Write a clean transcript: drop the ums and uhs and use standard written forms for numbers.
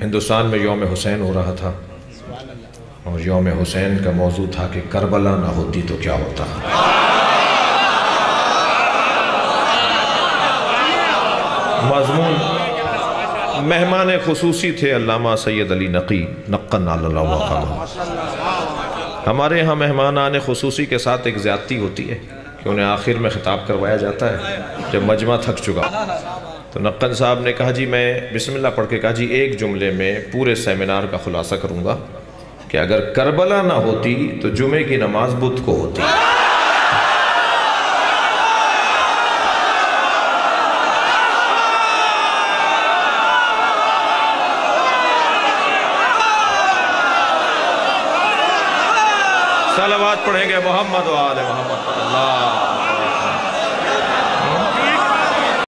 हिंदुस्तान में यौम हुसैन हो रहा था और यौम हुसैन का मौजू था कि करबला ना होती तो क्या होता। मज़मून मेहमान खुसूसी थे अल्लामा सैयद अली नकी नक्कन अल्लाह। हमारे यहाँ मेहमान आने खुसूसी के साथ एक ज़्यादती होती है कि उन्हें आखिर में ख़िताब करवाया जाता है जब मजमा थक चुका। तो नक्कन साहब ने कहा जी, मैं बिस्मिल्लाह पढ़ के कहा जी, एक जुमले में पूरे सेमिनार का खुलासा करूँगा कि अगर करबला ना होती तो जुमे की नमाज बुध को होती। सलावत पढ़ेंगे मोहम्मद व आले मोहम्मद। अल्लाह